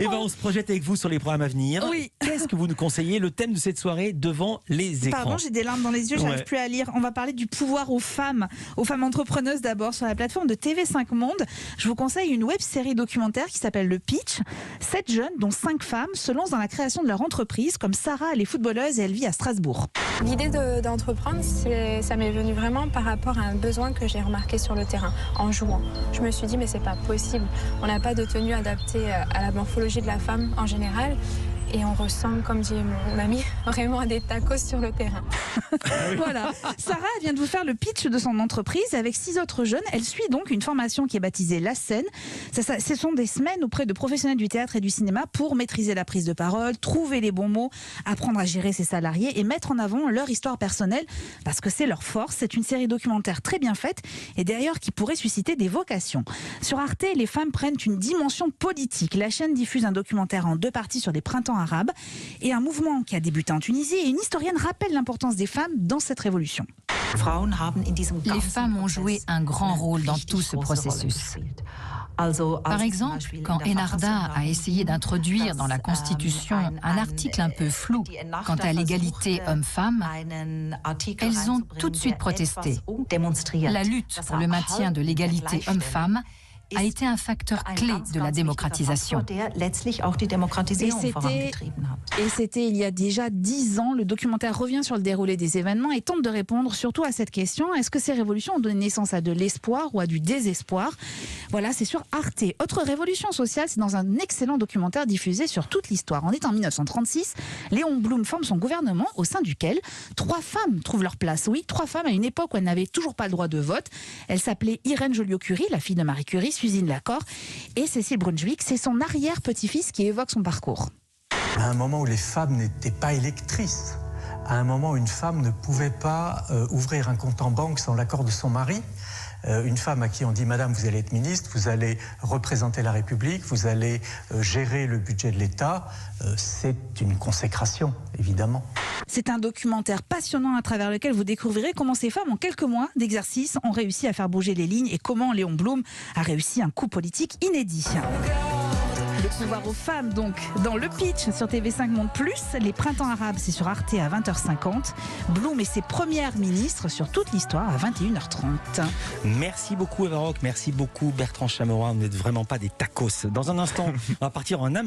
Et on se projette avec vous sur les programmes à venir. Oui. Qu'est-ce que vous nous conseillez? Le thème de cette soirée devant les écrans. Pardon, j'ai des larmes dans les yeux, j'arrive plus à lire. On va parler du pouvoir aux femmes entrepreneuses d'abord sur la plateforme de TV5 Monde. Je vous conseille une web-série documentaire qui s'appelle Le Pitch. 7 jeunes, dont 5 femmes, se lancent dans la création de leur entreprise. Comme Sarah, elle est footballeuse et elle vit à Strasbourg. L'idée d'entreprendre, ça m'est venu vraiment par rapport à un besoin que j'ai remarqué sur le terrain, en jouant. Je me suis dit, mais c'est pas possible. On n'a pas de tenue adaptée à la morphologie de la femme en général. Et on ressemble, comme dit mon ami, vraiment à des tacos sur le terrain. Voilà. Sarah vient de vous faire le pitch de son entreprise avec 6 autres jeunes. Elle suit donc une formation qui est baptisée La Scène. Ce sont des semaines auprès de professionnels du théâtre et du cinéma pour maîtriser la prise de parole, trouver les bons mots, apprendre à gérer ses salariés et mettre en avant leur histoire personnelle parce que c'est leur force. C'est une série documentaire très bien faite et d'ailleurs qui pourrait susciter des vocations. Sur Arte, les femmes prennent une dimension politique. La chaîne diffuse un documentaire en 2 parties sur les printemps arabes et un mouvement qui a débuté en Tunisie et une historienne rappelle l'importance des femmes dans cette révolution. Les femmes ont joué un grand rôle dans tout ce processus. Par exemple, quand Enarda a essayé d'introduire dans la Constitution un article un peu flou quant à l'égalité homme-femme, elles ont tout de suite protesté. La lutte pour le maintien de l'égalité homme-femme a été un facteur clé de la démocratisation. Et c'était il y a déjà 10 ans. Le documentaire revient sur le déroulé des événements et tente de répondre surtout à cette question. Est-ce que ces révolutions ont donné naissance à de l'espoir ou à du désespoir? Voilà, c'est sur Arte. Autre révolution sociale, c'est dans un excellent documentaire diffusé sur toute l'histoire. On est en 1936. Léon Blum forme son gouvernement au sein duquel 3 femmes trouvent leur place. Oui, 3 femmes à une époque où elles n'avaient toujours pas le droit de vote. Elles s'appelaient Irène Joliot-Curie, la fille de Marie Curie, Suzine Lacor et Cécile Brunswick. C'est son arrière-petit-fils qui évoque son parcours. À un moment où les femmes n'étaient pas électrices, à un moment où une femme ne pouvait pas ouvrir un compte en banque sans l'accord de son mari, une femme à qui on dit « Madame, vous allez être ministre, vous allez représenter la République, vous allez gérer le budget de l'État », c'est une consécration, évidemment. C'est un documentaire passionnant à travers lequel vous découvrirez comment ces femmes, en quelques mois d'exercice, ont réussi à faire bouger les lignes et comment Léon Blum a réussi un coup politique inédit. Le pouvoir aux femmes, donc, dans Le Pitch sur TV5 Monde+. Les printemps arabes, c'est sur Arte à 20h50. Blum et ses premières ministres sur toute l'histoire à 21h30. Merci beaucoup Eva Rock, merci beaucoup Bertrand Chameroy. Vous n'êtes vraiment pas des tacos. Dans un instant, on va partir en Amérique.